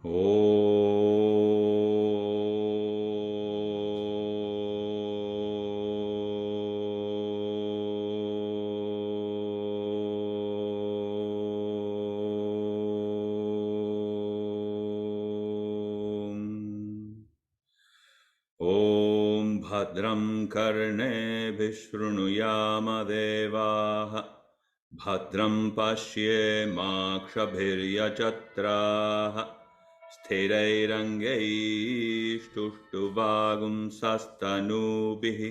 Om Bhadram Karne Vishvrunuyama Devaha Bhadram Pashye Makshabhiryachatraha Sthirairangai Shtushtuvagum Sastanubihi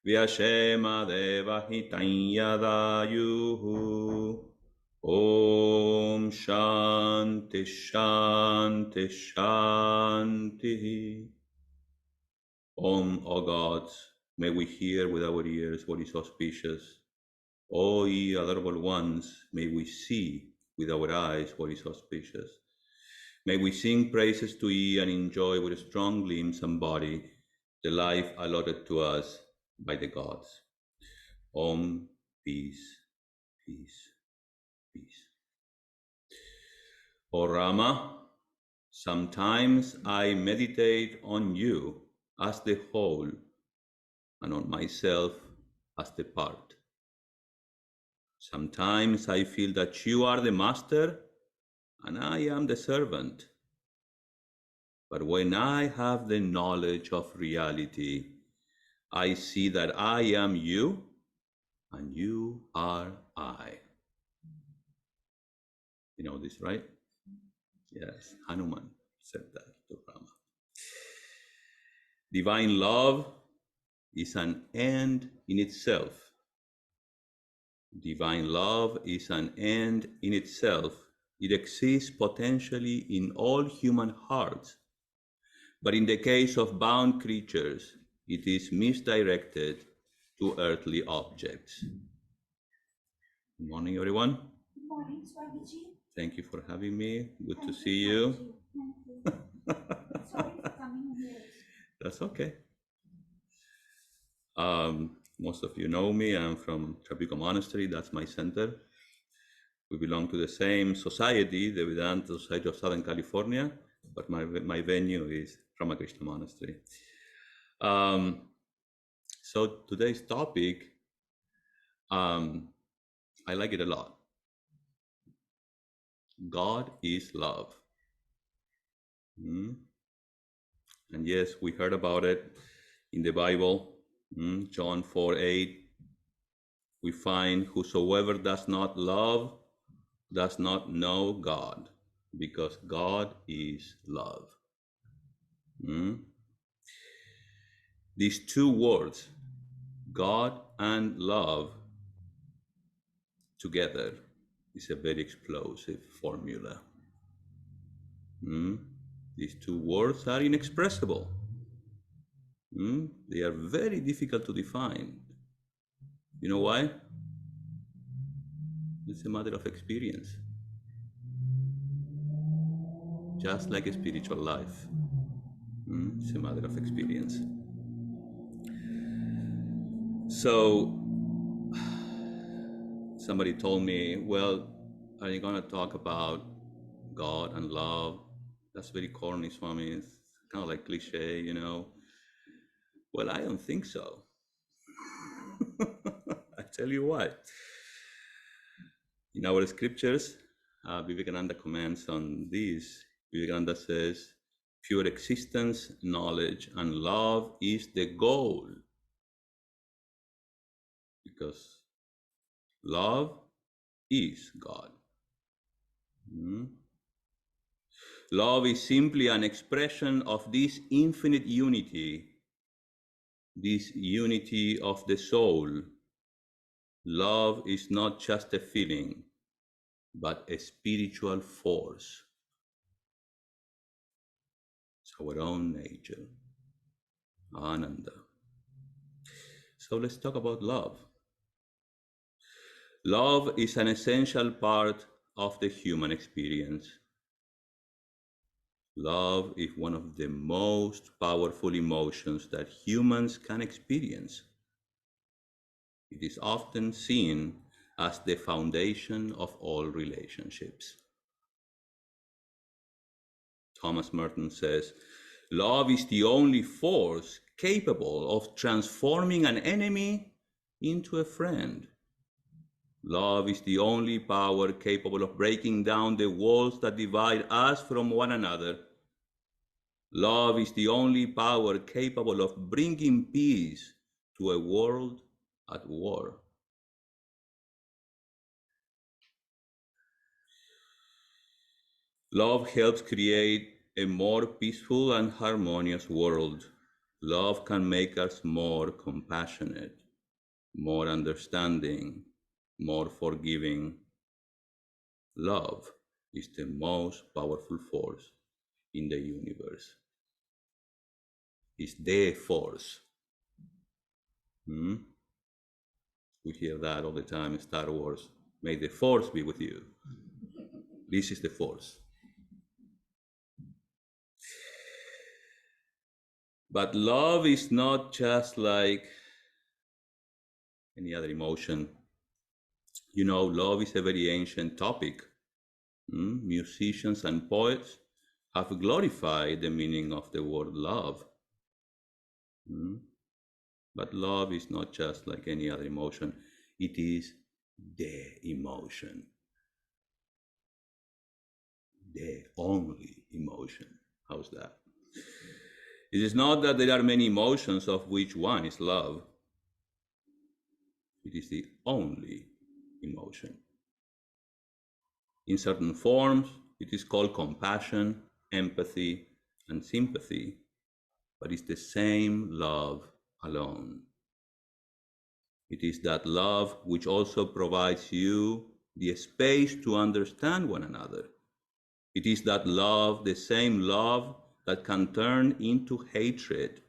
Vyashema Devahitanyadayuhu Om Shanti Shanti Shanti. Om, O gods, may we hear with our ears what is auspicious. O ye adorable ones, may we see with our eyes what is auspicious. May we sing praises to ye and enjoy with strong limbs and body the life allotted to us by the gods. Om, peace, peace, peace. O Rama, sometimes I meditate on you as the whole and on myself as the part. Sometimes I feel that you are the master and I am the servant. But when I have the knowledge of reality, I see that I am you and you are I. You know this, right? Yes, Hanuman said that to Rama. Divine love is an end in itself. Divine love is an end in itself. It exists potentially in all human hearts, but in the case of bound creatures, it is misdirected to earthly objects. Good morning, everyone. Good morning, Swamiji. Thank you for having me. Good to see you. Sorry for coming here. That's okay. Most of you know me. I'm from San Diego Monastery. That's my center. We belong to the same society, the Vedanta Society of Southern California, but my venue is Krishna Monastery. So today's topic, I like it a lot. God is love. And yes, we heard about it in the Bible, John 4:8. We find whosoever does not love does not know God, because God is love. These two words, God and love, together is a very explosive formula. These two words are inexpressible. They are very difficult to define. You know why? It's a matter of experience. Just like a spiritual life. It's a matter of experience. So, somebody told me, well, are you going to talk about God and love? That's very corny, Swami. It's kind of like cliche, you know. Well, I don't think so. I tell you why. In our scriptures, Vivekananda comments on this. Vivekananda says, pure existence, knowledge, and love is the goal. Because love is God. Love is simply an expression of this infinite unity, this unity of the soul. Love is not just a feeling, but a spiritual force. It's our own nature, Ananda. So let's talk about love. Love is an essential part of the human experience. Love is one of the most powerful emotions that humans can experience. It is often seen as the foundation of all relationships. Thomas Merton says, love is the only force capable of transforming an enemy into a friend. Love is the only power capable of breaking down the walls that divide us from one another. Love is the only power capable of bringing peace to a world at war. Love helps create a more peaceful and harmonious world. Love can make us more compassionate, more understanding, more forgiving. Love is the most powerful force in the universe. It's the force. We hear that all the time in Star Wars. May the force be with you. This is the force. But love is not just like any other emotion. You know, love is a very ancient topic. Musicians and poets have glorified the meaning of the word love. But love is not just like any other emotion. It is the emotion. The only emotion. How's that? It is not that there are many emotions of which one is love. It is the only emotion. In certain forms, it is called compassion, empathy, and sympathy, but it's the same love alone. It is that love which also provides you the space to understand one another. It is that love, the same love, that can turn into hatred.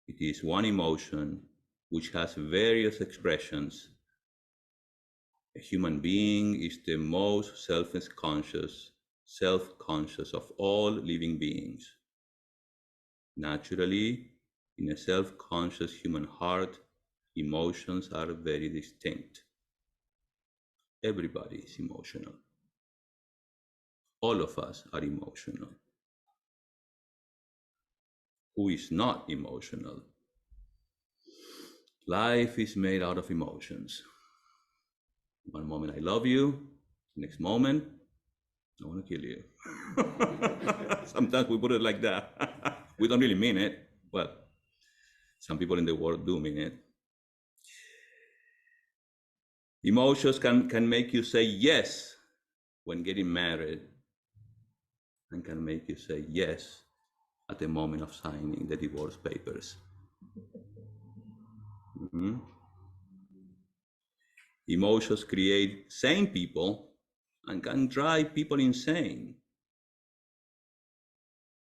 It is one emotion which has various expressions. A human being is the most self-conscious of all living beings. Naturally, in a self-conscious human heart, emotions are very distinct. Everybody is emotional. All of us are emotional. Who is not emotional? Life is made out of emotions. One moment I love you, next moment I want to kill you. Sometimes we put it like that. We don't really mean it, but some people in the world do mean it. Emotions can make you say yes when getting married, and can make you say yes at the moment of signing the divorce papers. Emotions create sane people and can drive people insane.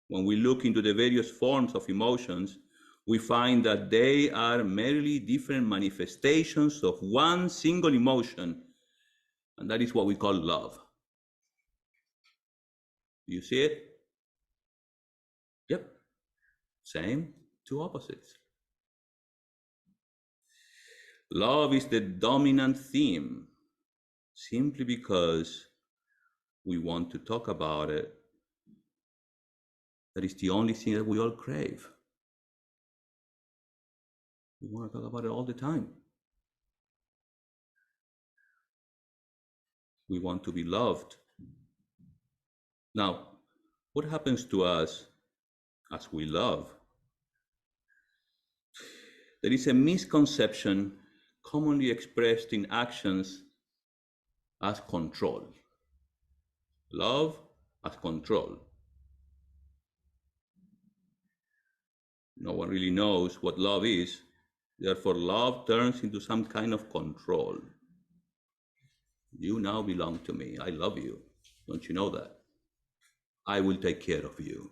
When we look into the various forms of emotions, we find that they are merely different manifestations of one single emotion, and that is what we call love. Do you see it? Yep. Same, two opposites. Love is the dominant theme simply because we want to talk about it. That is the only thing that we all crave. We want to talk about it all the time. We want to be loved. Now, what happens to us as we love? There is a misconception commonly expressed in actions as control. Love as control. No one really knows what love is. Therefore, love turns into some kind of control. You now belong to me. I love you. Don't you know that? I will take care of you.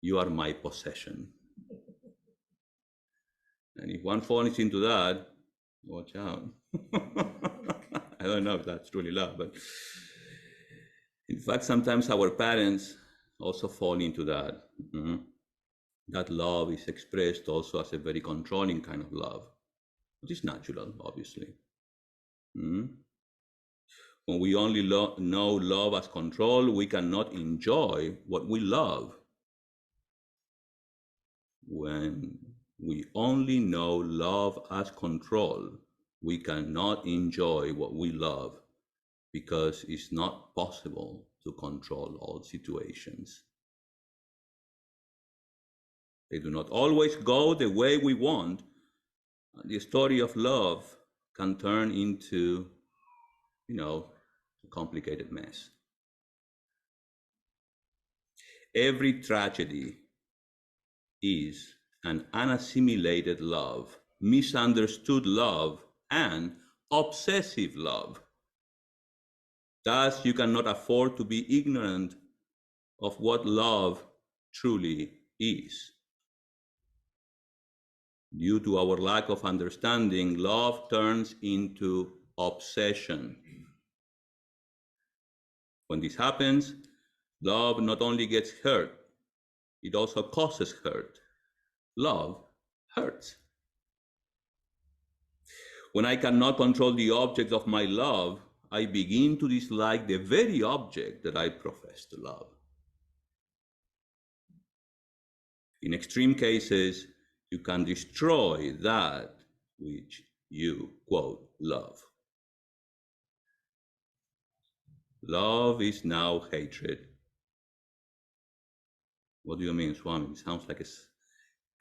You are my possession. And if one falls into that, watch out. I don't know if that's truly love, but in fact, sometimes our parents also fall into that. That love is expressed also as a very controlling kind of love, which is natural, obviously. When we only know love as control, we cannot enjoy what we love. When we only know love as control, we cannot enjoy what we love because it's not possible to control all situations. They do not always go the way we want. The story of love can turn into, a complicated mess. Every tragedy is an unassimilated love, misunderstood love, and obsessive love. Thus, you cannot afford to be ignorant of what love truly is. Due to our lack of understanding, love turns into obsession. When this happens, love not only gets hurt, it also causes hurt. Love hurts. When I cannot control the object of my love, I begin to dislike the very object that I profess to love. In extreme cases, you can destroy that which you, quote, love. Love is now hatred. What do you mean, Swami? It sounds like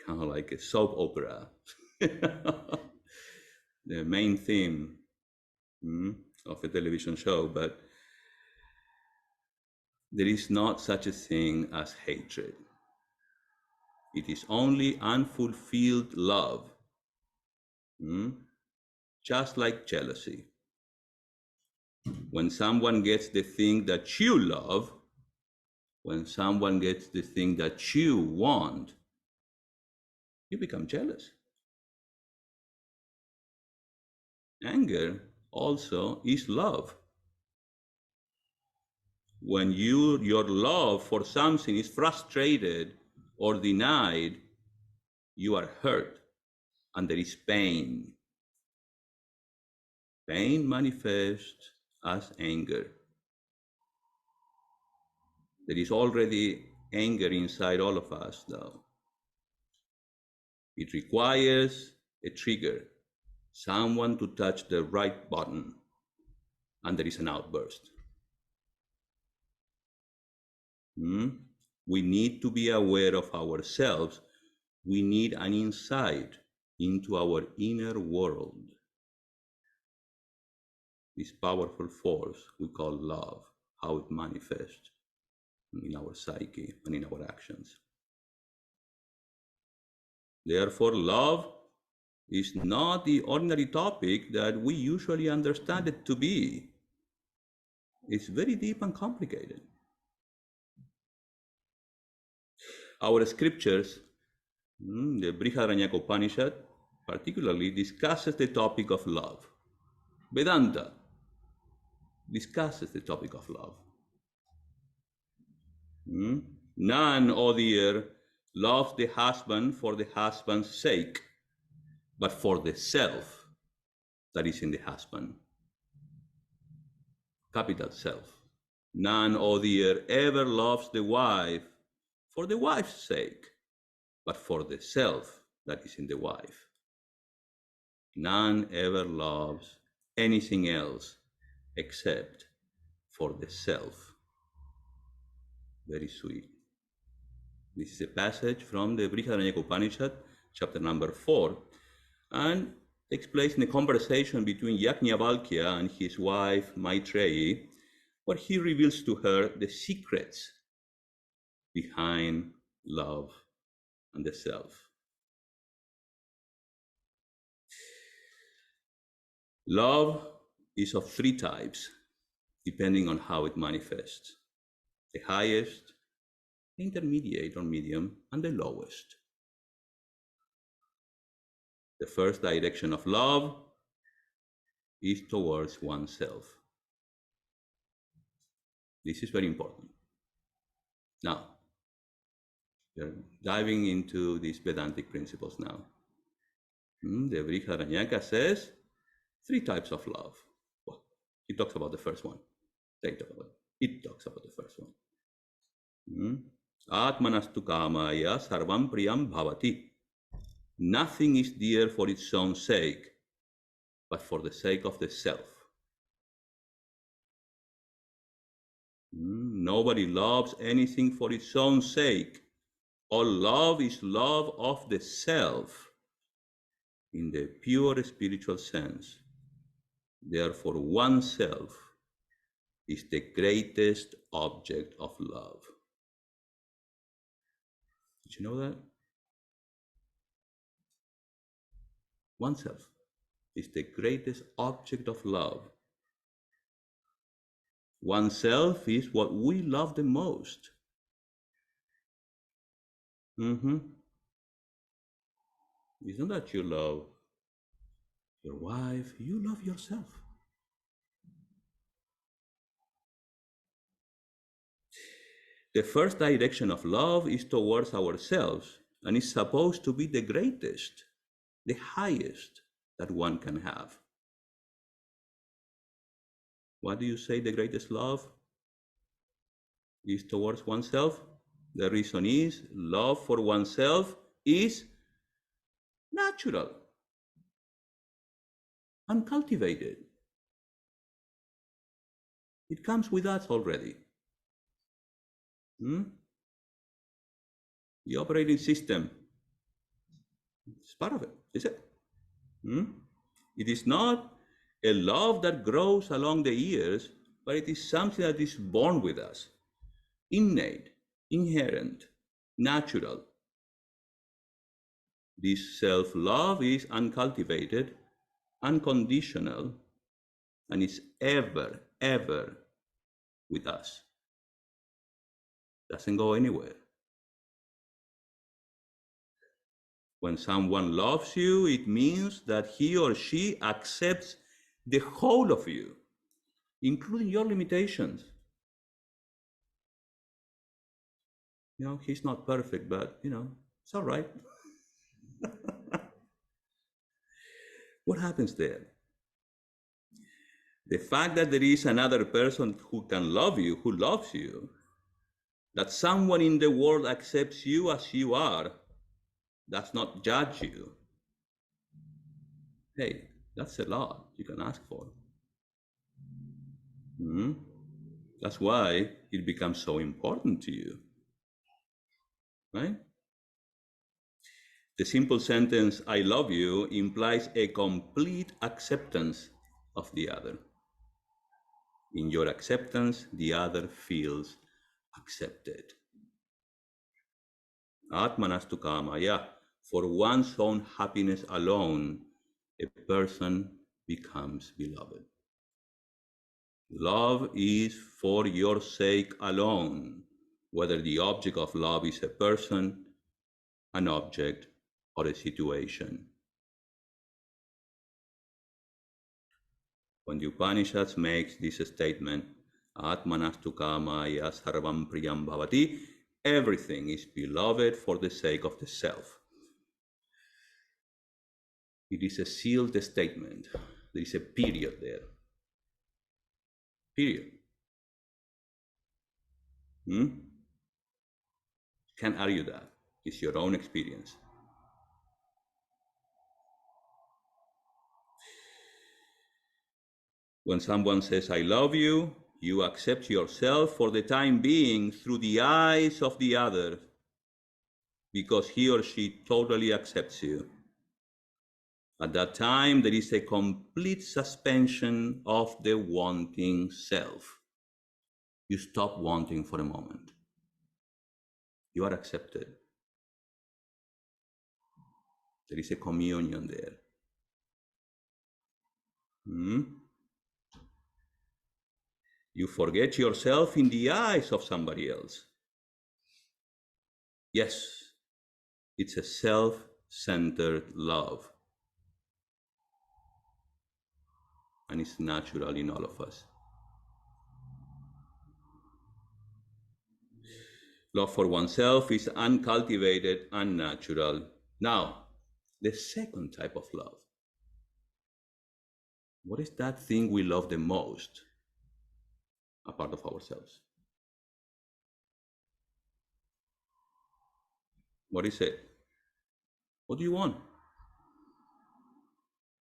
kind of like a soap opera. The main theme of a television show, but there is not such a thing as hatred. It is only unfulfilled love, just like jealousy. When someone gets the thing that you love, when someone gets the thing that you want, you become jealous. Anger also is love. When your love for something is frustrated or denied, you are hurt and there is pain. Pain manifests as anger. There is already anger inside all of us, though. It requires a trigger, someone to touch the right button, and there is an outburst. We need to be aware of ourselves. We need an insight into our inner world. This powerful force we call love, how it manifests in our psyche and in our actions. Therefore, love is not the ordinary topic that we usually understand it to be. It's very deep and complicated. Our scriptures, the Brihadaranyaka Upanishad, particularly discusses the topic of love. Vedanta discusses the topic of love. None, O dear, loves the husband for the husband's sake, but for the self that is in the husband. Capital self. None, O dear, ever loves the wife for the wife's sake, but for the self that is in the wife. None ever loves anything else except for the self. Very sweet. This is a passage from the Brihadaranyaka Upanishad, chapter number 4, and takes place in a conversation between Yajnavalkya and his wife Maitreyi, where he reveals to her the secrets behind love and the self. Love is of three types, depending on how it manifests. The highest, the intermediate or medium, and the lowest. The first direction of love is towards oneself. This is very important. Now, we're diving into these Vedantic principles now. The Brihadaranyaka says three types of love. Well, It talks about the first one. It talks about the first one. Atmanastu kamaya sarvam priyam bhavati. Nothing is dear for its own sake, but for the sake of the self. Nobody loves anything for its own sake. All love is love of the self in the pure spiritual sense. Therefore, oneself is the greatest object of love. Did you know that? Oneself is the greatest object of love. Oneself is what we love the most. It's not that you love your wife, you love yourself. The first direction of love is towards ourselves, and is supposed to be the greatest, the highest that one can have. What do you say the greatest love is towards oneself? The reason is love for oneself is natural, uncultivated. It comes with us already. The operating system is part of it, is it? It is not a love that grows along the years, but it is something that is born with us, innate, inherent, natural. This self-love is uncultivated, unconditional, and is ever, ever with us. Doesn't go anywhere. When someone loves you, it means that he or she accepts the whole of you, including your limitations. He's not perfect, but, it's all right. What happens there? The fact that there is another person who can love you, who loves you, that someone in the world accepts you as you are, does not judge you. Hey, that's a lot you can ask for. That's why it becomes so important to you, right? The simple sentence, I love you, implies a complete acceptance of the other. In your acceptance, the other feels accepted. Atmanastu kamaya. For one's own happiness alone, a person becomes beloved. Love is for your sake alone, whether the object of love is a person, an object, or a situation. When the Upanishads makes this statement, Atmanastu kamaya sarvam priyam bhavati, everything is beloved for the sake of the self. It is a sealed statement. There is a period there. Period. Can't argue that. It's your own experience. When someone says, I love you, you accept yourself for the time being through the eyes of the other, because he or she totally accepts you. At that time, there is a complete suspension of the wanting self. You stop wanting for a moment. You are accepted. There is a communion there. You forget yourself in the eyes of somebody else. Yes, it's a self-centered love. And it's natural in all of us. Love for oneself is uncultivated, unnatural. Now, the second type of love. What is that thing we love the most, a part of ourselves? What is it? What do you want?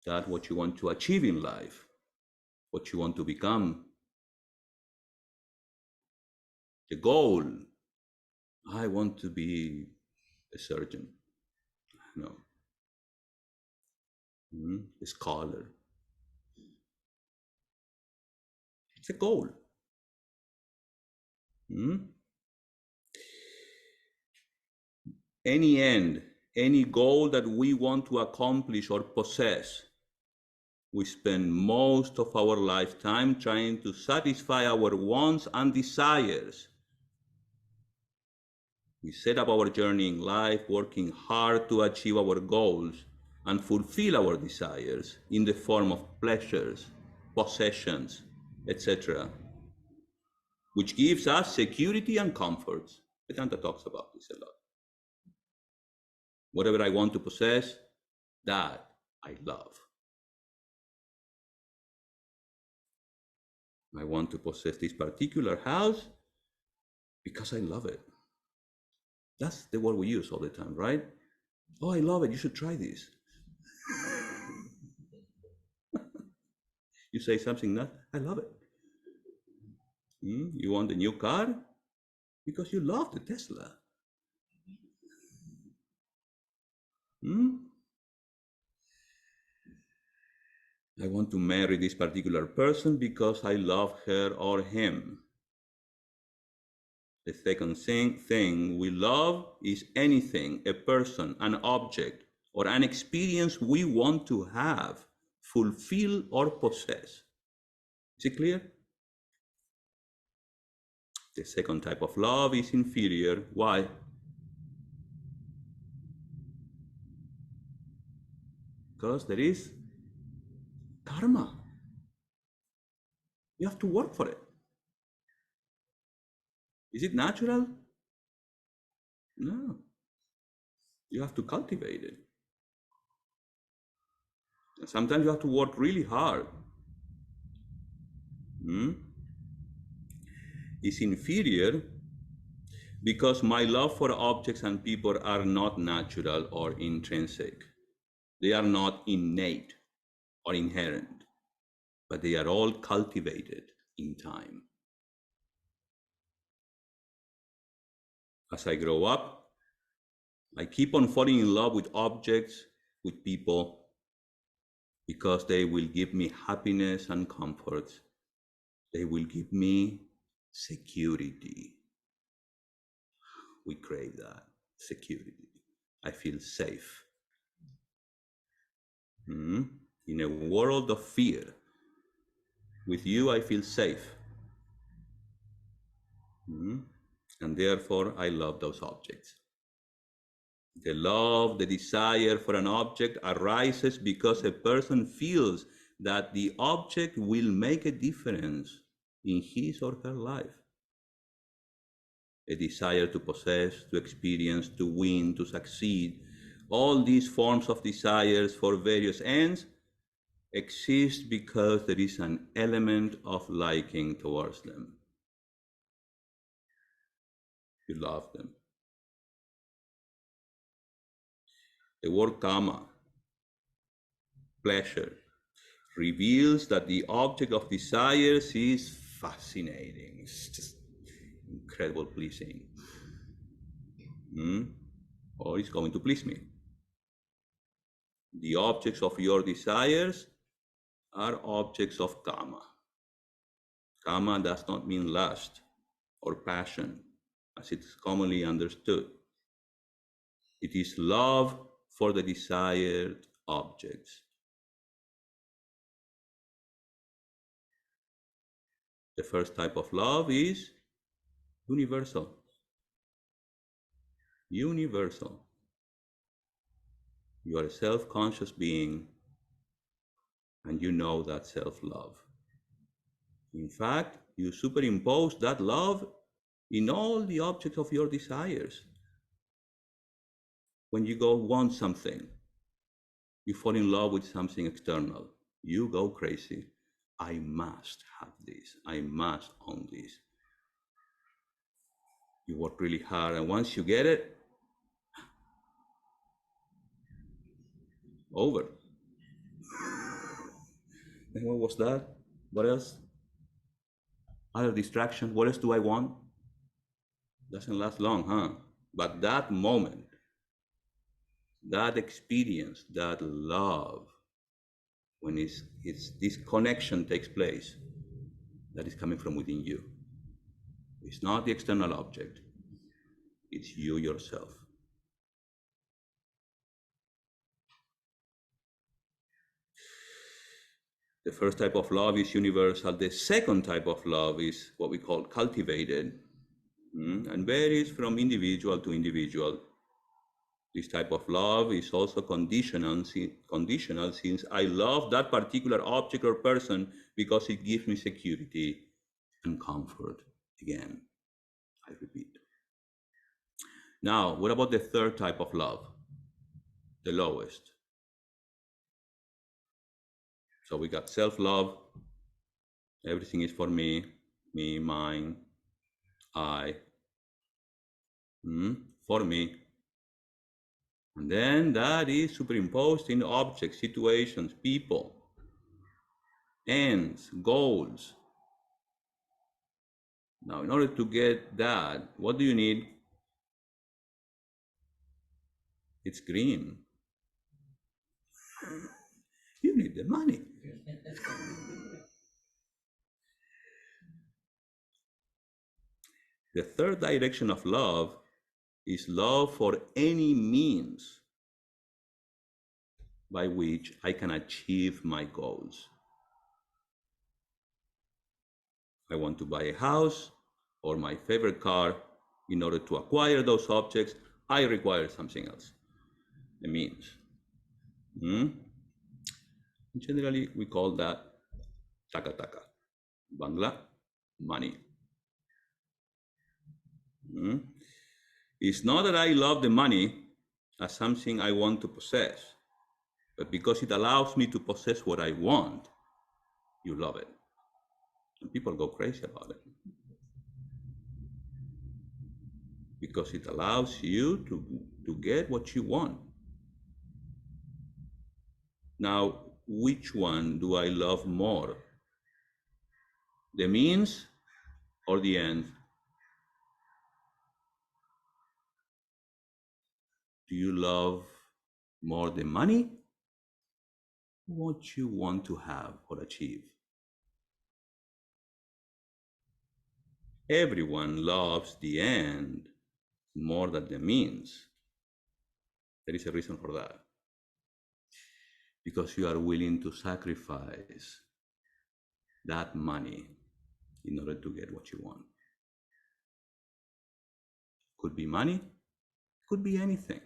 That what you want to achieve in life, what you want to become, the goal. I want to be a surgeon, no, a scholar. It's a goal. Any end, any goal that we want to accomplish or possess, we spend most of our lifetime trying to satisfy our wants and desires. We set up our journey in life working hard to achieve our goals and fulfill our desires in the form of pleasures, possessions, etc., which gives us security and comfort. Vedanta talks about this a lot. Whatever I want to possess, that I love. I want to possess this particular house because I love it. That's the word we use all the time, right? Oh, I love it. You should try this. You say something not, I love it. You want a new car because you love the Tesla. I want to marry this particular person because I love her or him. The second thing we love is anything, a person, an object, or an experience we want to have, fulfill, or possess. Is it clear? The second type of love is inferior. Why? Because there is karma. You have to work for it. Is it natural? No. You have to cultivate it. And sometimes you have to work really hard. It's inferior because my love for objects and people are not natural or intrinsic. They are not innate or inherent, but they are all cultivated in time. As I grow up, I keep on falling in love with objects, with people, because they will give me happiness and comfort. They will give me security. We crave that, security. I feel safe. In a world of fear, with you I feel safe. And therefore I love those objects. The love, the desire for an object arises because a person feels that the object will make a difference in his or her life. A desire to possess, to experience, to win, to succeed. All these forms of desires for various ends exist because there is an element of liking towards them. You love them. The word kama, pleasure, reveals that the object of desires is fascinating. It's just incredible pleasing. Or it's going to please me. The objects of your desires are objects of kama. Kama does not mean lust or passion, as it is commonly understood. It is love for the desired objects. The first type of love is universal. Universal. You are a self-conscious being, and you know that self-love. In fact, you superimpose that love in all the objects of your desires. When you go want something, you fall in love with something external. you go crazy. I must have this. I must own this. You work really hard, and once you get it, over. And what was that? What else? Other distractions. What else do I want? Doesn't last long, huh? But that moment, that experience, that love, when it's this connection takes place, that is coming from within you. It's not the external object. It's you yourself. The first type of love is universal. The second type of love is what we call cultivated, and varies from individual to individual. This type of love is also conditional since I love that particular object or person because it gives me security and comfort. Again, I repeat. Now, what about the third type of love? The lowest. So we got self-love. Everything is for me, mine, I, for me. And then that is superimposed in objects, situations, people, ends, goals. Now, in order to get that, what do you need? It's green. You need the money. The third direction of love is love for any means by which I can achieve my goals. I want to buy a house or my favorite car. In order to acquire those objects, I require something else, a means. Generally, we call that taka taka, Bangla, money. It's not that I love the money as something I want to possess, but because it allows me to possess what I want, you love it. And people go crazy about it. Because it allows you to get what you want. Now, which one do I love more? The means or the end? Do you love more the money? What you want to have or achieve? Everyone loves the end more than the means. There is a reason for that. Because you are willing to sacrifice that money in order to get what you want. Could be money, could be anything.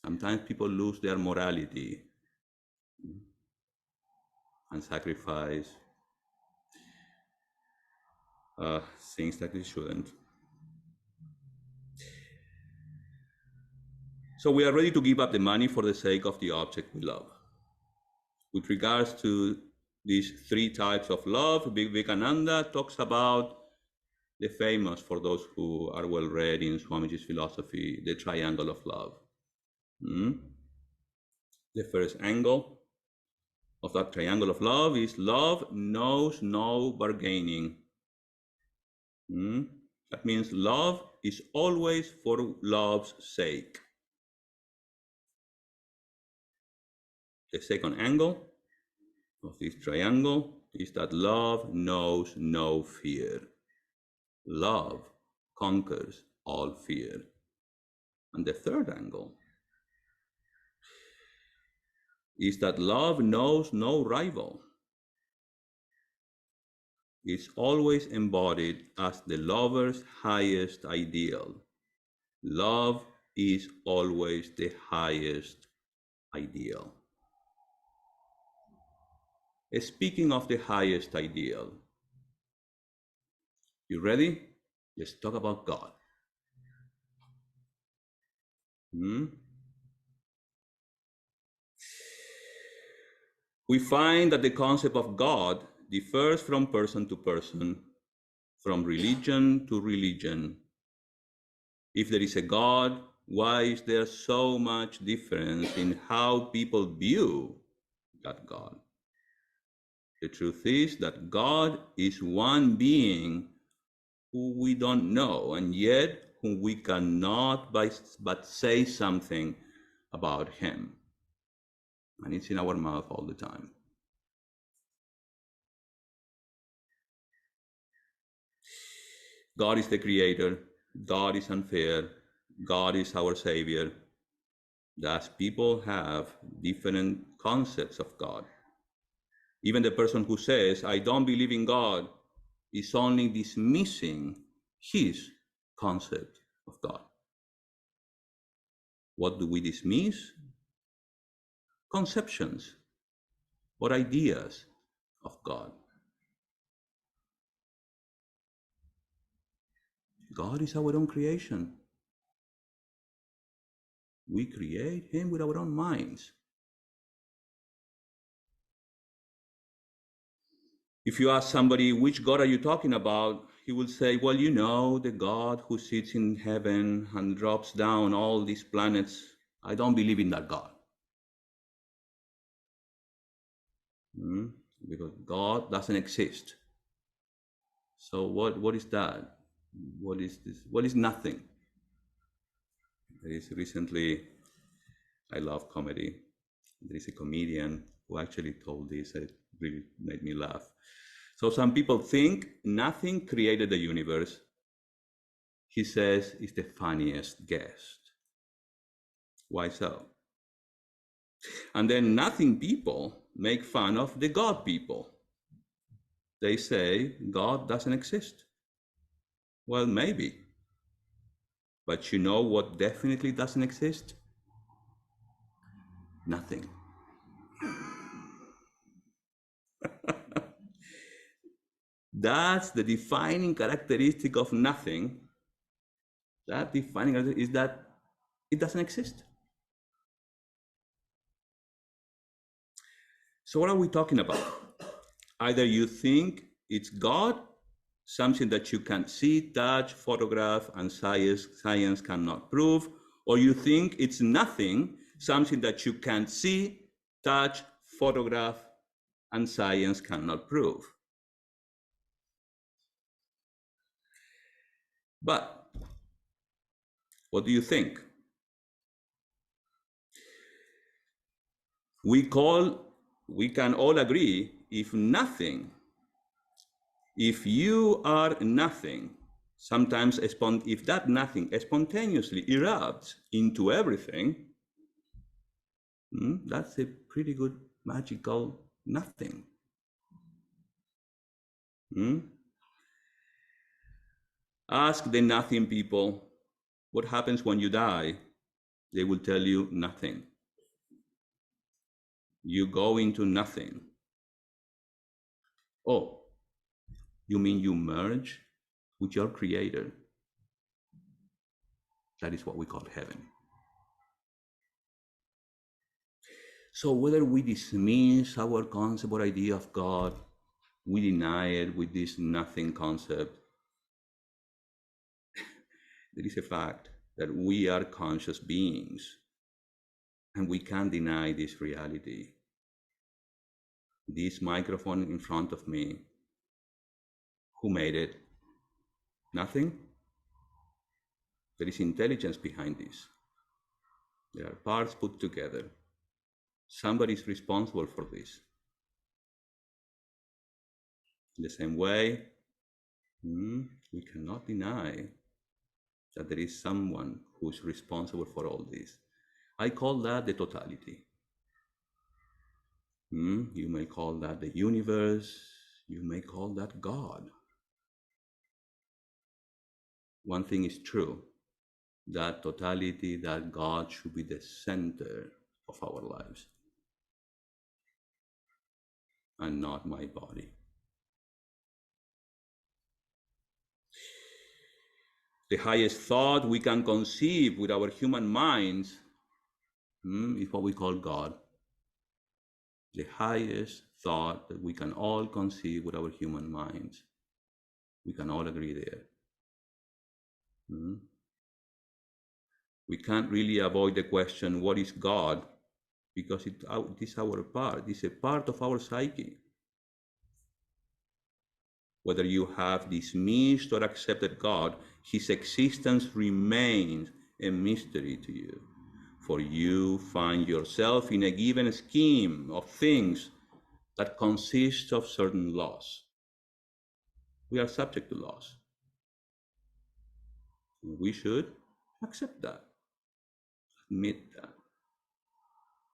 Sometimes people lose their morality and sacrifice things that they shouldn't. So we are ready to give up the money for the sake of the object we love. With regards to these three types of love, Vivekananda talks about the famous, for those who are well read in Swamiji's philosophy, the triangle of love. The first angle of that triangle of love is love knows no bargaining. That means love is always for love's sake. The second angle of this triangle is that love knows no fear. Love conquers all fear. And the third angle is that love knows no rival. It's always embodied as the lover's highest ideal. Love is always the highest ideal. Speaking of the highest ideal, you ready? Let's talk about God. we find that the concept of God differs from person to person, from religion to religion. If there is a God, why is there so much difference in how people view that God? The truth is that God is one being who we don't know, and yet whom we cannot but say something about him. And it's in our mouth all the time. God is the creator. God is unfair. God is our savior. Thus, people have different concepts of God. Even the person who says, I don't believe in God, is only dismissing his concept of God. What do we dismiss? Conceptions or ideas of God. God is our own creation. We create him with our own minds. If you ask somebody, which God are you talking about? He will say, well, you know, the God who sits in heaven and drops down all these planets. I don't believe in that God. Because God doesn't exist. So what is that? What is this? What is nothing? There is recently, I love comedy. There is a comedian who actually told this, and it really made me laugh. So some people think nothing created the universe. He says it's the funniest guest. Why so? And then nothing people make fun of the God people. They say God doesn't exist. Well, maybe. But you know what definitely doesn't exist? Nothing. That's the defining characteristic of nothing. That defining characteristic is that it doesn't exist. So what are we talking about? Either you think it's God, something that you can see, touch, photograph, and science cannot prove, or you think it's nothing, something that you can't see, touch, photograph, and science cannot prove. But what do you think? We can all agree, if you are nothing, sometimes if that nothing spontaneously erupts into everything, that's a pretty good magical nothing. Ask the nothing people, what happens when you die? They will tell you nothing. You go into nothing. Oh, you mean you merge with your creator? That is what we call heaven. So whether we dismiss our concept or idea of God, we deny it with this nothing concept, there is a fact that we are conscious beings, and we can't deny this reality. This microphone in front of me, who made it? Nothing. There is intelligence behind this. There are parts put together. Somebody is responsible for this. In the same way, we cannot deny that there is someone who is responsible for all this. I call that the totality. You may call that the universe. You may call that God. One thing is true, that totality, that God should be the center of our lives and not my body. The highest thought we can conceive with our human minds is what we call God. the highest thought that we can all conceive with our human minds. We can all agree there. We can't really avoid the question, what is God? Because it is our part. It's a part of our psyche. Whether you have dismissed or accepted God, his existence remains a mystery to you. For you find yourself in a given scheme of things that consists of certain laws. We are subject to laws. We should accept that, admit that.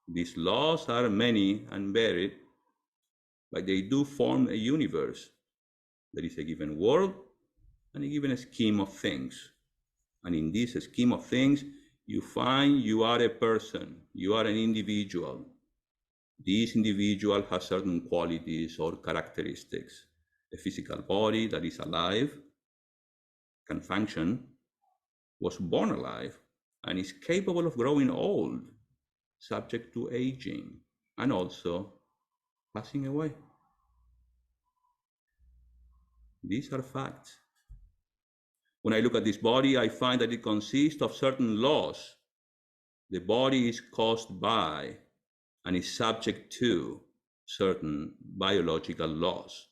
These laws are many and varied, but they do form a universe. There is a given world and a given scheme of things. And in this scheme of things, you find you are a person, you are an individual. This individual has certain qualities or characteristics. A physical body that is alive, can function, was born alive, and is capable of growing old, subject to aging, and also passing away. These are facts. When I look at this body, I find that it consists of certain laws. The body is caused by and is subject to certain biological laws.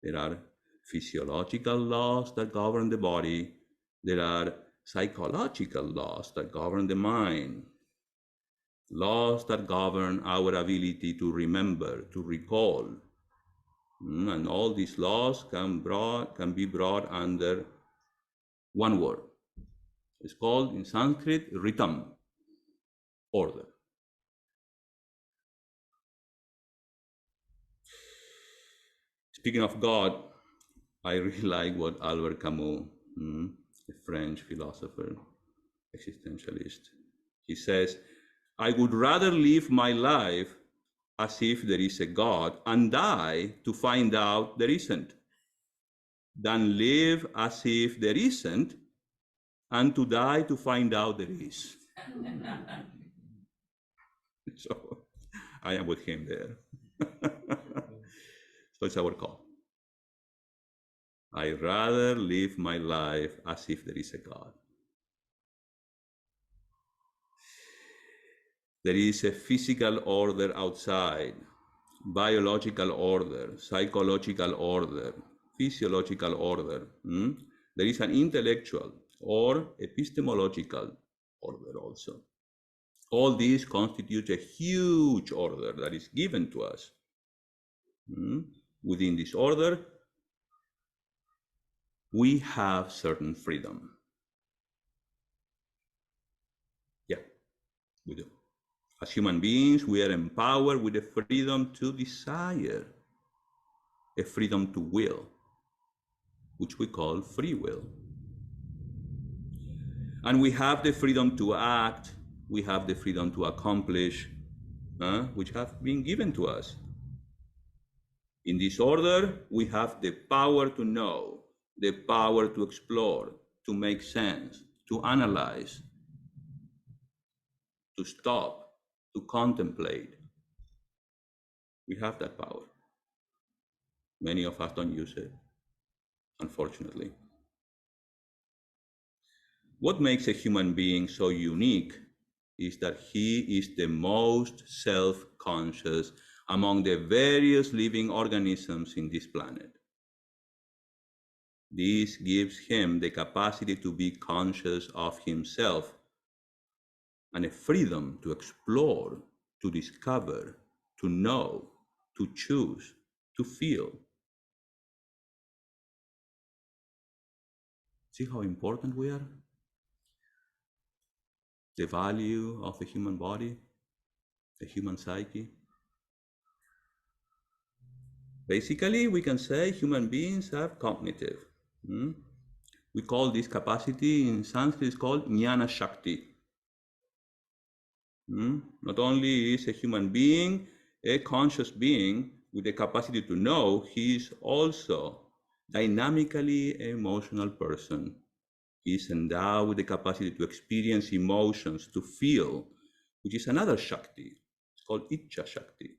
There are physiological laws that govern the body. There are psychological laws that govern the mind. Laws that govern our ability to remember, to recall. And all these laws can be brought under one word. It's called in Sanskrit rhythm, order. Speaking of God, I really like what Albert Camus, a French philosopher, existentialist, he says, I would rather live my life as if there is a God and die to find out there isn't, than live as if there isn't and to die to find out there is. So I am with him there. So it's our call. I rather live my life as if there is a God. There is a physical order outside, biological order, psychological order, physiological order. There is an intellectual or epistemological order also. All these constitute a huge order that is given to us. Within this order, we have certain freedom. Yeah, we do. As human beings, we are empowered with the freedom to desire, a freedom to will, which we call free will. And we have the freedom to act, we have the freedom to accomplish, which have been given to us. In this order, we have the power to know, the power to explore, to make sense, to analyze, to stop, to contemplate. We have that power. Many of us don't use it, unfortunately. What makes a human being so unique is that he is the most self-conscious among the various living organisms in this planet. This gives him the capacity to be conscious of himself and a freedom to explore, to discover, to know, to choose, to feel. See how important we are? The value of the human body, the human psyche. Basically, we can say human beings are cognitive. We call this capacity in Sanskrit, it's called jnana shakti. Not only is a human being a conscious being with the capacity to know, he is also dynamically an emotional person. He is endowed with the capacity to experience emotions, to feel, which is another shakti. called Icha Shakti.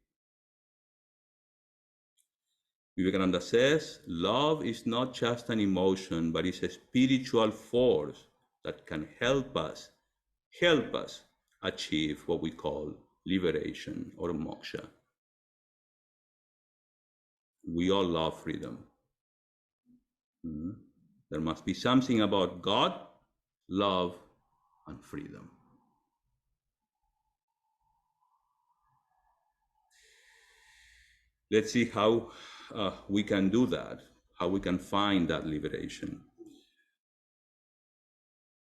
Vivekananda says, love is not just an emotion, but it's a spiritual force that can help us achieve what we call liberation or moksha. We all love freedom. There must be something about God, love, and freedom. Let's see how we can do that, how we can find that liberation.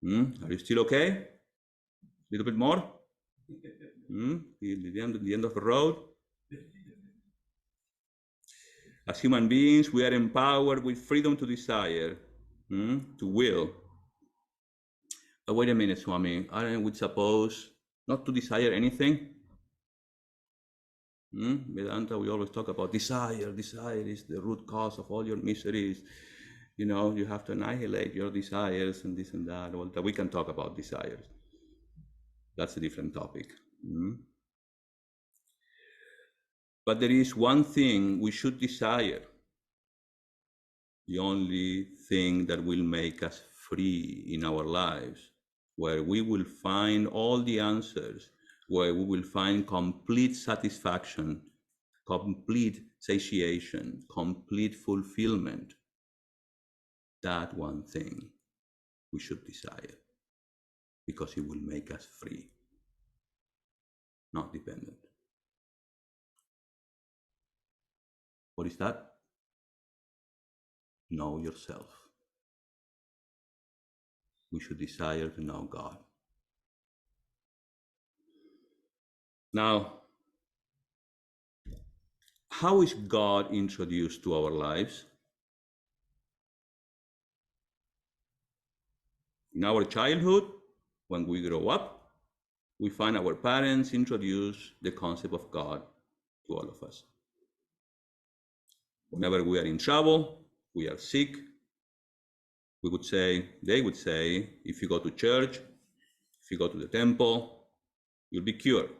Are you still okay? A little bit more? The end of the road? As human beings, we are empowered with freedom to desire, to will. But wait a minute, Swami, aren't we supposed not to desire anything? Vedanta, we always talk about desire. Desire is the root cause of all your miseries. You know, you have to annihilate your desires and this and that. Well, we can talk about desires. That's a different topic. But there is one thing we should desire. The only thing that will make us free in our lives, where we will find all the answers, where we will find complete satisfaction, complete satiation, complete fulfillment. That one thing we should desire, because it will make us free, not dependent. What is that? Know yourself. We should desire to know God. Now, how is God introduced to our lives? In our childhood, when we grow up, we find our parents introduce the concept of God to all of us. Whenever we are in trouble, we are sick, they would say, if you go to church, if you go to the temple, you'll be cured.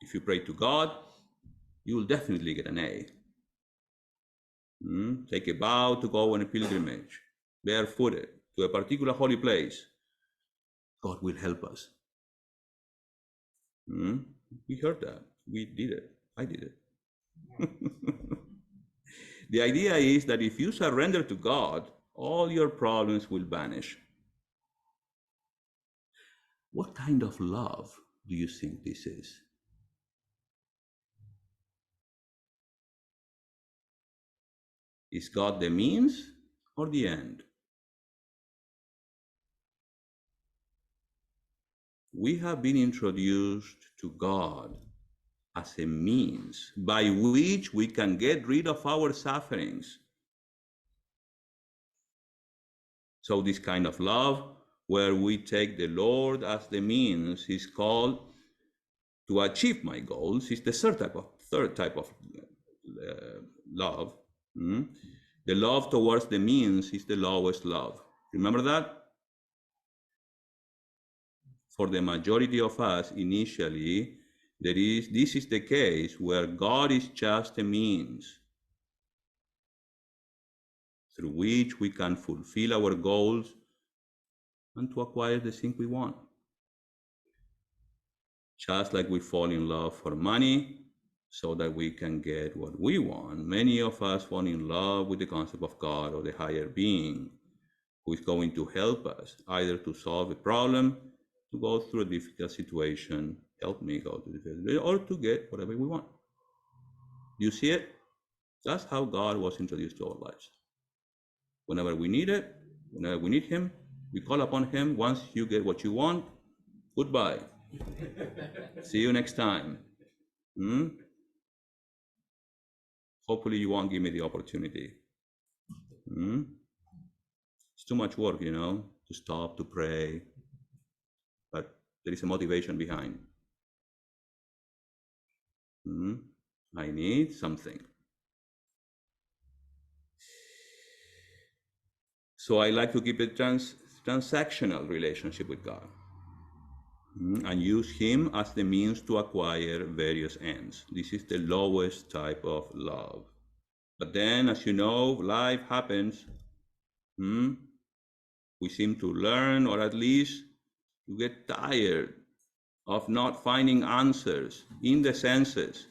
If you pray to God, you will definitely get an A. Take a vow to go on a pilgrimage, barefooted, to a particular holy place. God will help us. We heard that. We did it. I did it. The idea is that if you surrender to God, all your problems will vanish. What kind of love do you think this is? Is God the means or the end? We have been introduced to God as a means by which we can get rid of our sufferings. So this kind of love, where we take the Lord as the means, is called to achieve my goals, is the third type of love. The love towards the means is the lowest love. Remember that? For the majority of us, initially, this is the case where God is just a means through which we can fulfill our goals and to acquire the thing we want. Just like we fall in love for money so that we can get what we want, many of us fall in love with the concept of God or the higher being who is going to help us either to solve a problem, to go through a difficult situation, help me go to the or to get whatever we want. Do you see it? That's how God was introduced to our lives. Whenever we need it, whenever we need Him, we call upon Him. Once you get what you want, goodbye. See you next time. Hopefully you won't give me the opportunity. It's too much work, to stop, to pray. But there is a motivation behind. I need something. So I like to keep a transactional relationship with God. and use him as the means to acquire various ends. This is the lowest type of love. But then, as you know, life happens. We seem to learn, or at least to get tired of not finding answers in the senses.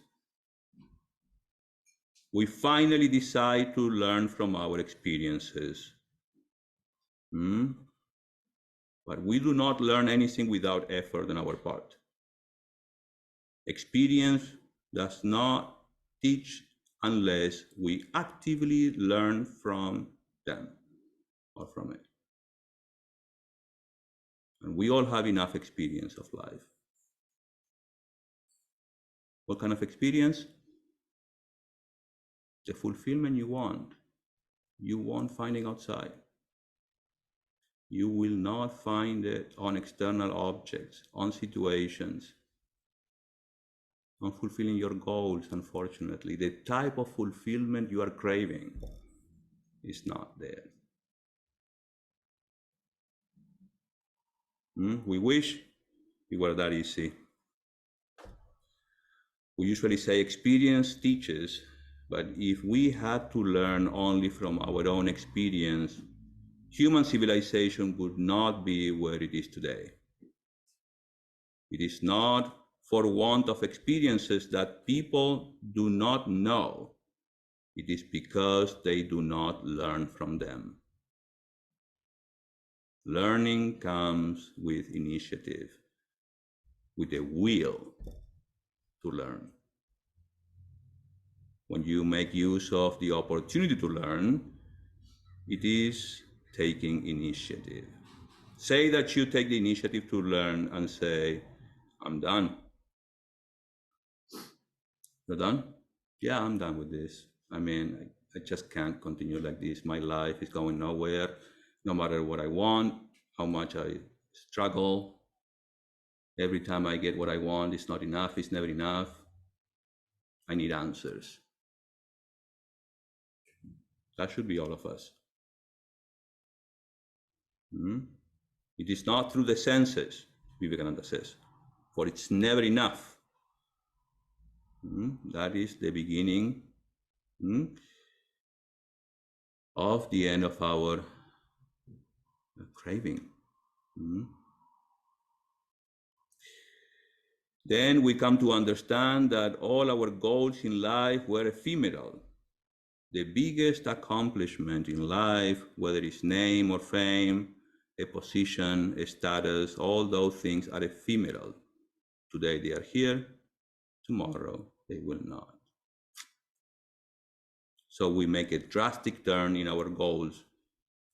We finally decide to learn from our experiences. But we do not learn anything without effort on our part. Experience does not teach unless we actively learn from them or from it. And we all have enough experience of life. What kind of experience? The fulfillment you want. You want finding outside. You will not find it on external objects, on situations, on fulfilling your goals, unfortunately. The type of fulfillment you are craving is not there. We wish it were that easy. We usually say experience teaches, but if we had to learn only from our own experience, human civilization would not be where it is today. It is not for want of experiences that people do not know. It is because they do not learn from them. Learning comes with initiative, with a will to learn. When you make use of the opportunity to learn, it is taking initiative. Say that you take the initiative to learn and say, I'm done. You're done? Yeah, I'm done with this. I mean, I just can't continue like this. My life is going nowhere, no matter what I want, how much I struggle. Every time I get what I want, it's not enough, it's never enough. I need answers. That should be all of us. It is not through the senses, Vivekananda says, for it's never enough. That is the beginning of the end of our craving. Then we come to understand that all our goals in life were ephemeral. The biggest accomplishment in life, whether it's name or fame, a position, a status, all those things are ephemeral. Today they are here, tomorrow they will not. So we make a drastic turn in our goals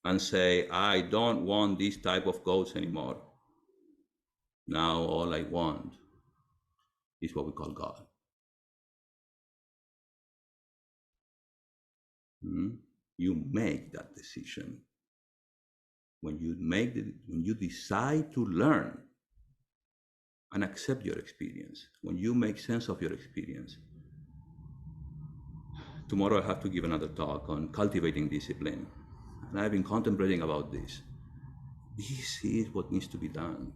and say, I don't want this type of goals anymore. Now all I want is what we call God. You make that decision. When you decide to learn and accept your experience, when you make sense of your experience. Tomorrow I have to give another talk on cultivating discipline. And I've been contemplating about this. This is what needs to be done.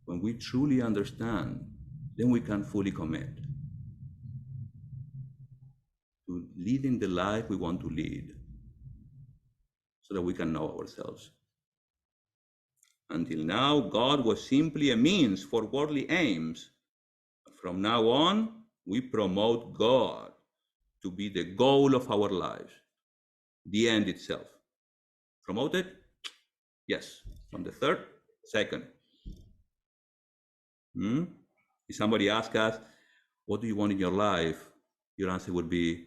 When we truly understand, then we can fully commit to leading the life we want to lead so that we can know ourselves. Until now, God was simply a means for worldly aims. From now on, we promote God to be the goal of our lives, the end itself. Promote it? Yes. From the third, second. If somebody asks us, what do you want in your life? Your answer would be,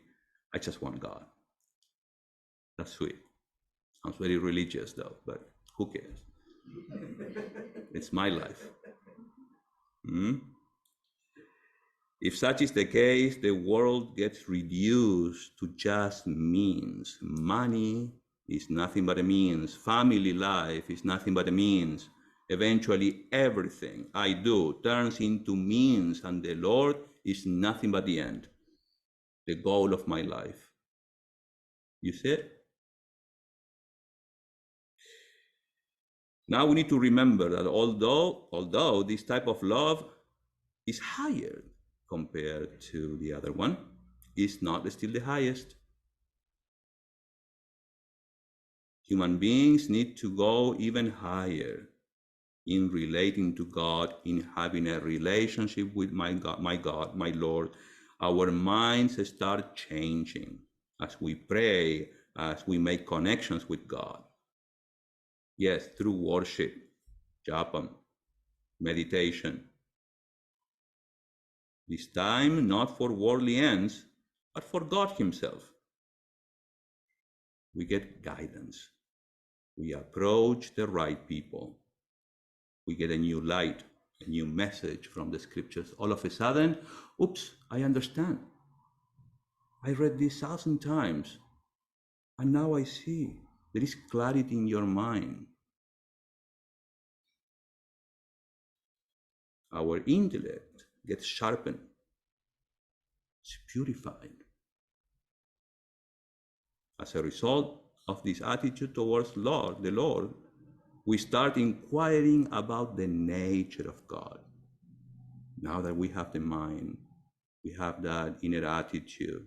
I just want God. That's sweet. Sounds very religious though, but who cares? It's my life. If such is the case, the world gets reduced to just means. Money is nothing but a means. Family life is nothing but a means. Eventually, everything I do turns into means, and the Lord is nothing but the end, the goal of my life. You see it? Now we need to remember that although this type of love is higher compared to the other one, it's not still the highest. Human beings need to go even higher in relating to God, in having a relationship with my God, my Lord. Our minds start changing as we pray, as we make connections with God. Yes, through worship, japam, meditation. This time not for worldly ends, but for God Himself. We get guidance. We approach the right people. We get a new light, a new message from the scriptures. All of a sudden, oops, I understand. I read this 1,000 times, and now I see. There is clarity in your mind. Our intellect gets sharpened. It's purified. As a result of this attitude towards the Lord, we start inquiring about the nature of God. Now that we have the mind, we have that inner attitude,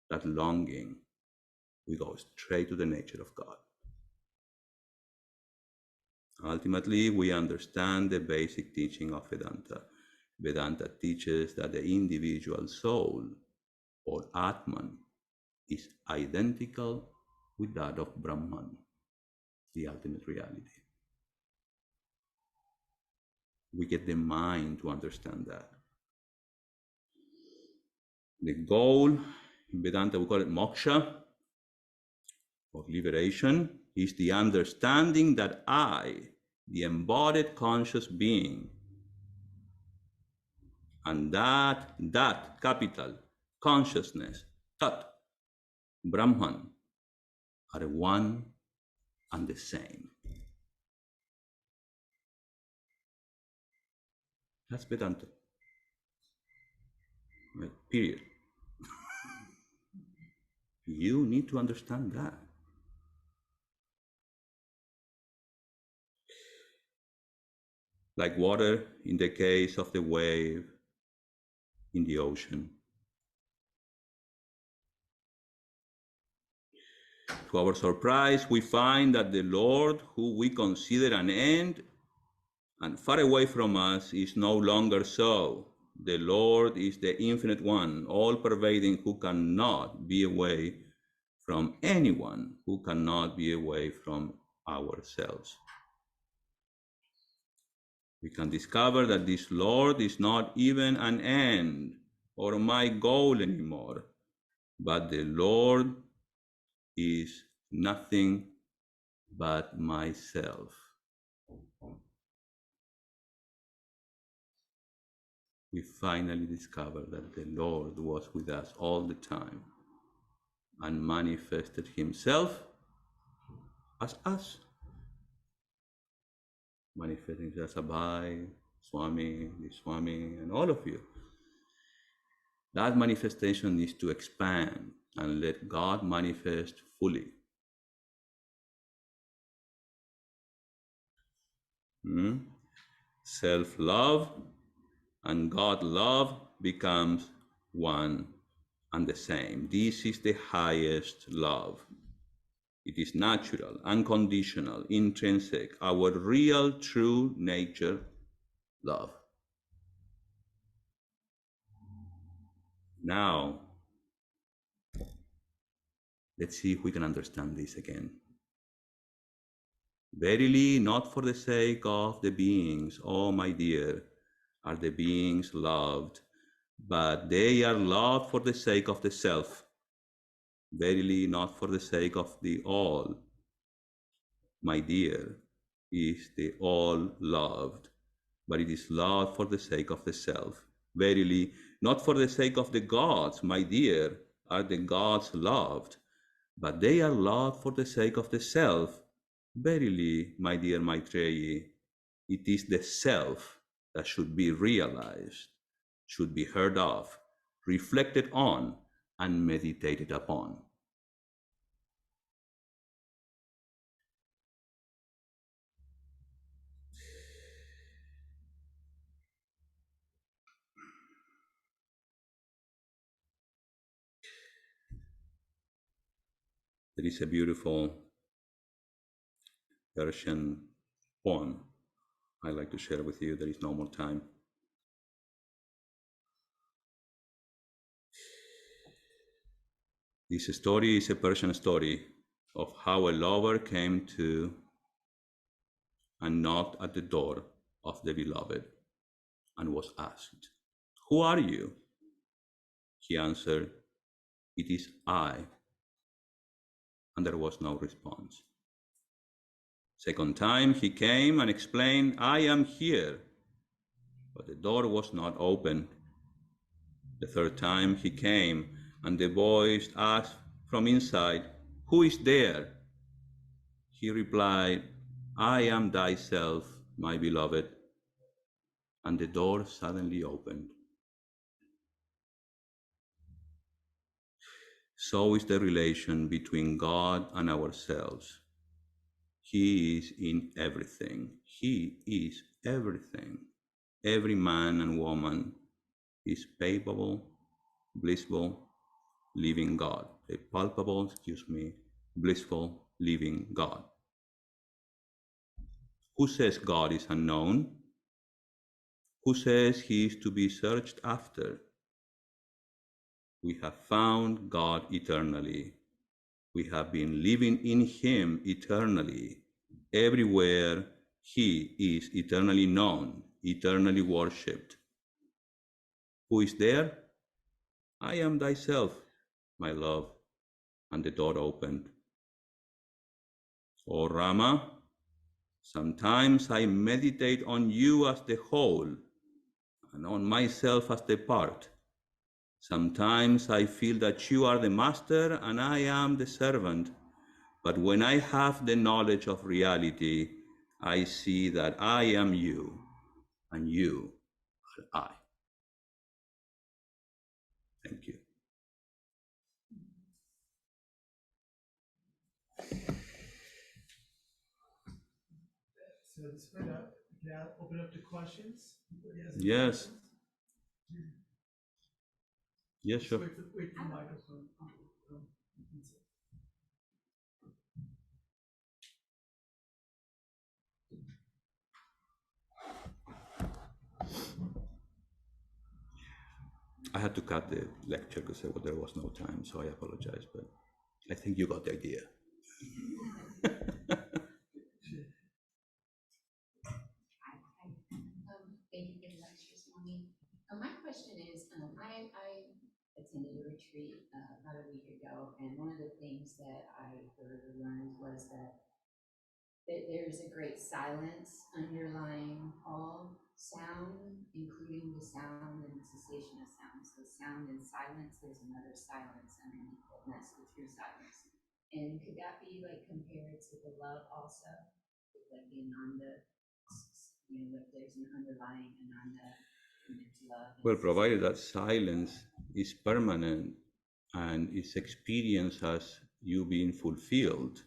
that longing, we go straight to the nature of God. Ultimately, we understand the basic teaching of Vedanta. Vedanta teaches that the individual soul, or Atman, is identical with that of Brahman, the ultimate reality. We get the mind to understand that. The goal, in Vedanta we call it moksha, or liberation, is the understanding that I, the embodied conscious being, and that capital, consciousness, Tat, Brahman, are one and the same. That's Vedanta. Right? Period. You need to understand that. Like water in the case of the wave in the ocean. To our surprise, we find that the Lord, who we consider an end and far away from us, is no longer so. The Lord is the infinite one, all-pervading, who cannot be away from anyone, who cannot be away from ourselves. We can discover that this Lord is not even an end or my goal anymore, but the Lord is nothing but myself. We finally discovered that the Lord was with us all the time and manifested Himself as us. Manifesting as Abai, Swami, the Swami, and all of you. That manifestation needs to expand and let God manifest fully. Self-love and God-love becomes one and the same. This is the highest love. It is natural, unconditional, intrinsic, our real, true nature love. Now, let's see if we can understand this again. Verily, not for the sake of the beings, oh my dear, are the beings loved, but they are loved for the sake of the self. Verily, not for the sake of the all, my dear, is the all loved, but it is loved for the sake of the self. Verily, not for the sake of the gods, my dear, are the gods loved, but they are loved for the sake of the self. Verily, my dear Maitreyi, it is the self that should be realized, should be heard of, reflected on, and meditated upon. There is a beautiful Persian poem I'd like to share with you. There is no more time. This story is a Persian story of how a lover came to and knocked at the door of the beloved and was asked, "Who are you?" He answered, "It is I." And there was no response. Second time he came and explained, "I am here." But the door was not open. The third time he came and the voice asked from inside, "Who is there?" He replied, "I am thyself, my beloved." And the door suddenly opened. So is the relation between God and ourselves. He is in everything. He is everything. Every man and woman is palpable, blissful, living God. A palpable, blissful, living God. Who says God is unknown? Who says he is to be searched after? We have found God eternally. We have been living in him eternally. Everywhere he is eternally known, eternally worshipped. Who is there? I am thyself, my love. And the door opened. O Rama, sometimes I meditate on you as the whole and on myself as the part. Sometimes I feel that you are the master and I am the servant. But when I have the knowledge of reality, I see that I am you and you are I. Thank you. So let's put up, now open up to questions. Yes. Questions? Yes, sure. Wait for the microphone. I had to cut the lecture because there was no time, so I apologize, but I think you got the idea. Thank you for the lecture, Swami. My question is, I attended a retreat about a week ago, and one of the things that I heard or learned was that there's a great silence underlying all sound, including the sound and the cessation of sound. So sound and silence, there's another silence underneath it, and that's the true silence. And could that be like compared to the love also? Like the Ananda, like there's an underlying Ananda and there's love. Well, provided that silence is permanent and is experienced as you being fulfilled,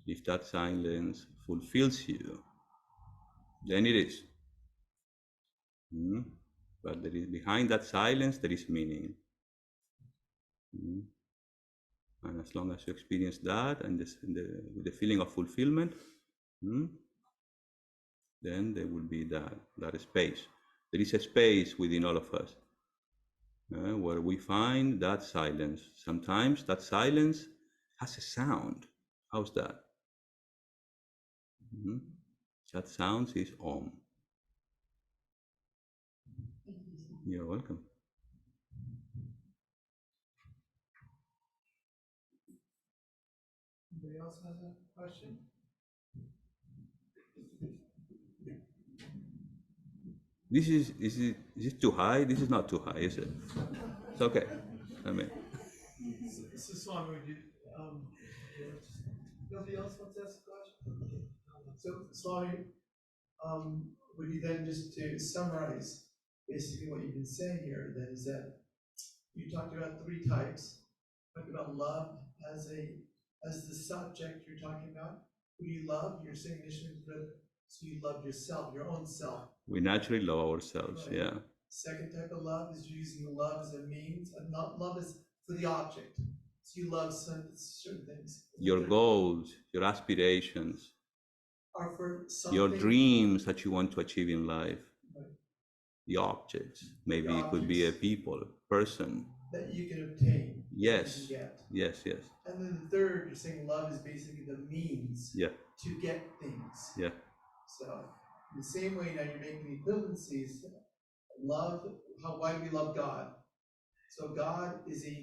if that silence fulfills you, then it is. But there is, behind that silence, there is meaning. And as long as you experience that and the feeling of fulfillment, then there will be that space. There is a space within all of us where we find that silence. Sometimes that silence has a sound. How's that? That sound is Om. You're welcome. Anybody else has a question? Is it too high? This is not too high, is it? It's okay. I mean, So Swami, would you, nobody else wants to ask a question? So Swami, would you then just to summarize basically what you've been saying here then is that you talked about three types. Talked about love as the subject you're talking about. Who you love, you're saying initially that so you love yourself, your own self. We naturally love ourselves, right. Yeah. Second type of love is using love as a means, not love as for the object. So you love certain things. Your goals, your aspirations, are for something. your dreams that you want to achieve in life, Right. the objects. Maybe The it could be a objects people, person. that you can obtain. Yes, you can get. yes, yes. And then the third, you're saying love is basically the means Yeah, to get things. yeah. So in the same way, now you're making equivalencies. Love, why do we love God? So God is a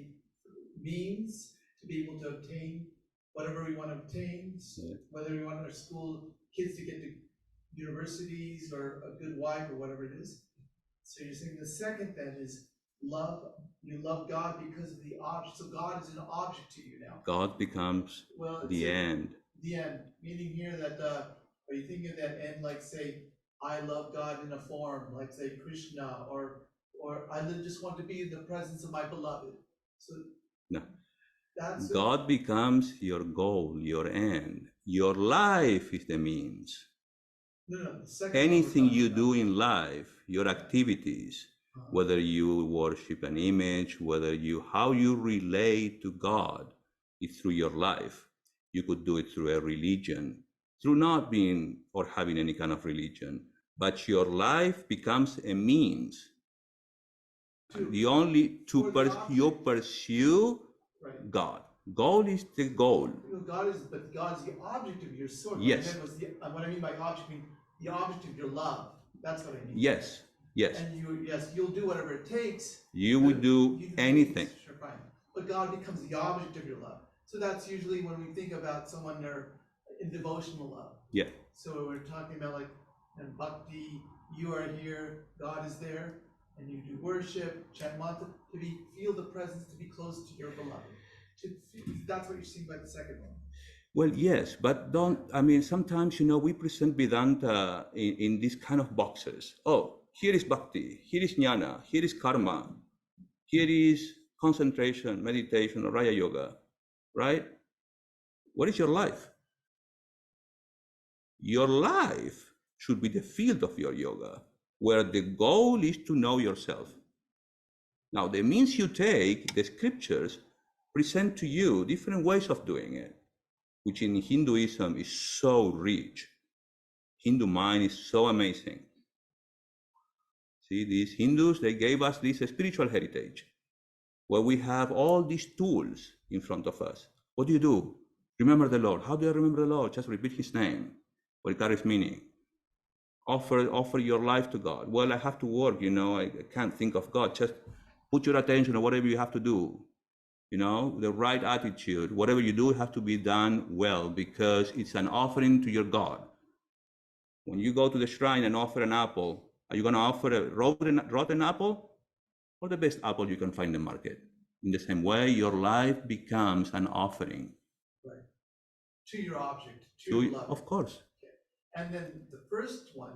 means to be able to obtain whatever we want to obtain, Yeah. whether we want our school kids to get to universities or a good wife or whatever it is. So you're saying the second then is love. You love God because of the object. So God is an object to you now. God becomes the end. The end. Meaning here that, are you thinking of that end like say, I love God in a form, like say Krishna, or I just want to be in the presence of my beloved. So No. that's God becomes your goal, your end. Your life is the means. No, the second one we're Anything talking you about. do in life, your activities, whether you worship an image, how you relate to God is through your life. You could do it through a religion, through not being or having any kind of religion, but your life becomes a means. You pursue Right. God. Goal is the goal. God is the object of your soul. Yes. What I mean by object, I mean the object of your love. That's what I mean. Yes, yes. And you'll do whatever it takes. You would do anything. Sure, fine. But God becomes the object of your love. So that's usually when we think about someone they're in devotional love. Yeah. So we're talking about like in bhakti, you are here, God is there, and you do worship, chant mantra, feel the presence, to be close to your beloved. That's what you're seeing by the second one. Well, yes, but sometimes, we present Vedanta in these kind of boxes. Oh, here is bhakti, here is jnana, here is karma, here is concentration, meditation, or Raya Yoga, right? What is your life? Your life should be the field of your yoga, where the goal is to know yourself. Now, the means you take, the scriptures present to you different ways of doing it, which in Hinduism is so rich. Hindu mind is so amazing. See, these Hindus, they gave us this spiritual heritage, where we have all these tools in front of us. What do? Remember the Lord. How do I remember the Lord? Just repeat his name, or it carries meaning. Offer your life to God. Well, I have to work, I can't think of God. Just put your attention on whatever you have to do. The right attitude. Whatever you do have to be done well, because it's an offering to your God. When you go to the shrine and offer an apple, are you going to offer a rotten apple or the best apple you can find in the market? In the same way, your life becomes an offering. Right. To your object, to your love. Of course. Okay. And then the first one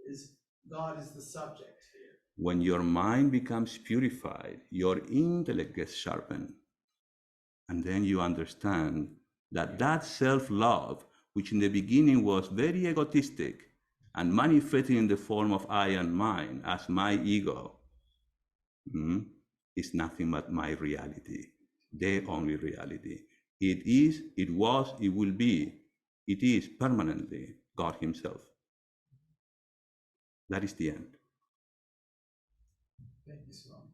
is God is the subject. When your mind becomes purified, your intellect gets sharpened. And then you understand that self-love, which in the beginning was very egotistic and manifesting in the form of I and mine as my ego, is nothing but my reality, the only reality. It is, it was, it will be, it is permanently God himself. That is the end. Thank you, Swami.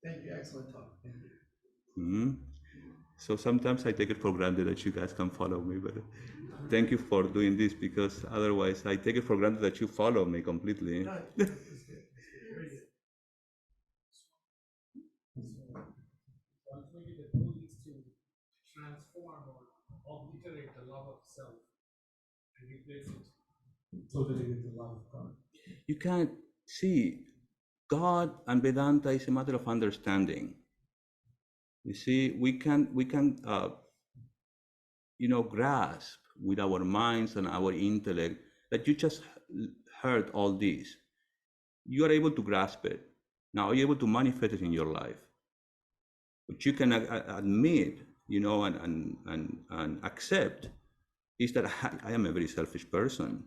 Thank you. Excellent talk. Thank you. So sometimes I take it for granted that you guys can follow me, but thank you for doing this, because otherwise I take it for granted that you follow me completely. No, it's good. It's good. Very good. Ultimately, the goal is to transform or obliterate the love of self and replace it totally with the love of God. You can't see. God and Vedanta is a matter of understanding. You see, we can grasp with our minds and our intellect that you just heard all this. You are able to grasp it. Now you're able to manifest it in your life. What you can admit, and accept is that I am a very selfish person.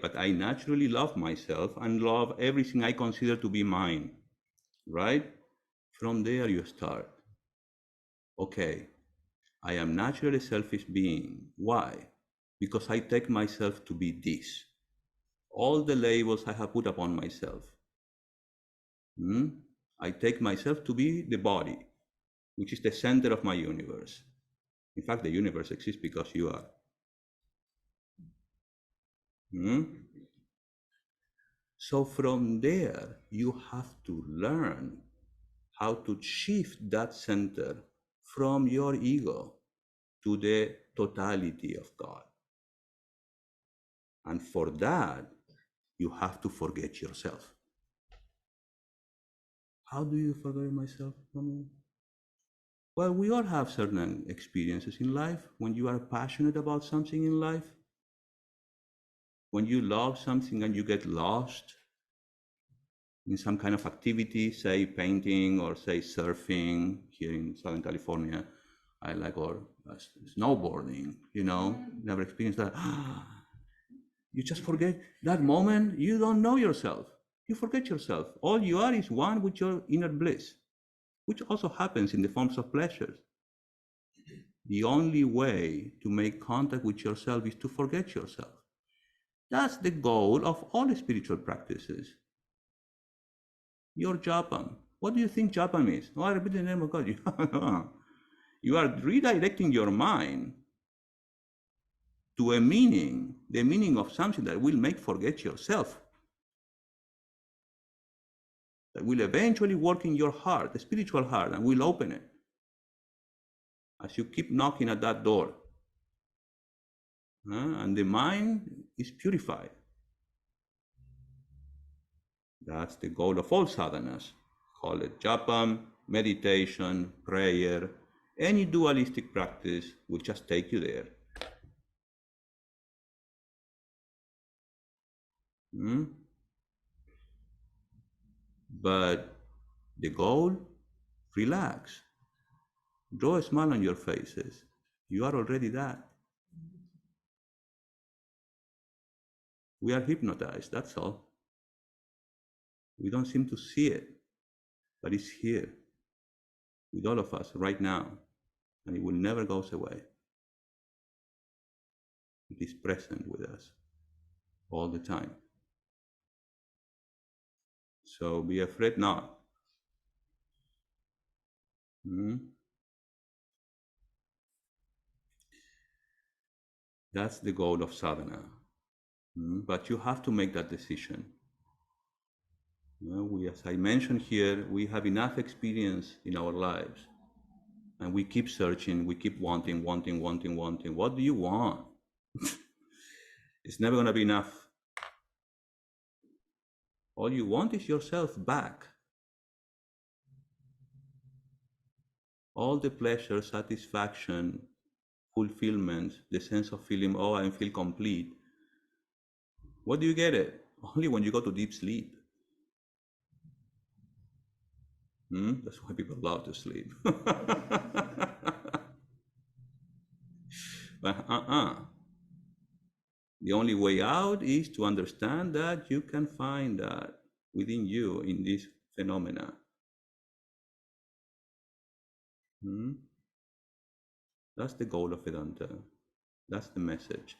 But I naturally love myself and love everything I consider to be mine, right? From there you start. Okay, I am naturally a selfish being. Why? Because I take myself to be this. All the labels I have put upon myself. I take myself to be the body, which is the center of my universe. In fact, the universe exists because you are. So from there, you have to learn how to shift that center from your ego to the totality of God. And for that, you have to forget yourself. How do you forget myself? Well, we all have certain experiences in life. When you are passionate about something in life, when you love something and you get lost in some kind of activity, say painting or say surfing here in Southern California, I like, or snowboarding, never experienced that. You just forget that moment. You don't know yourself. You forget yourself. All you are is one with your inner bliss, which also happens in the forms of pleasures. The only way to make contact with yourself is to forget yourself. That's the goal of all spiritual practices. Your japam. What do you think japam is? Oh, I repeat the name of God. You are redirecting your mind to a meaning, the meaning of something that will make forget yourself. That will eventually work in your heart, the spiritual heart, and will open it. As you keep knocking at that door. And the mind is purified. That's the goal of all sadhanas. Call it japam, meditation, prayer. Any dualistic practice will just take you there. But the goal, relax. Draw a smile on your faces. You are already that. We are hypnotized, that's all. We don't seem to see it, but it's here with all of us right now, and it will never go away. It is present with us all the time. So be afraid not. That's the goal of sadhana. But you have to make that decision. As I mentioned here, we have enough experience in our lives. And we keep searching, we keep wanting. What do you want? It's never going to be enough. All you want is yourself back. All the pleasure, satisfaction, fulfillment, the sense of feeling, I feel complete. What do you get it? Only when you go to deep sleep. That's why people love to sleep. But the only way out is to understand that you can find that within you in this phenomena. That's the goal of Vedanta. That's the message.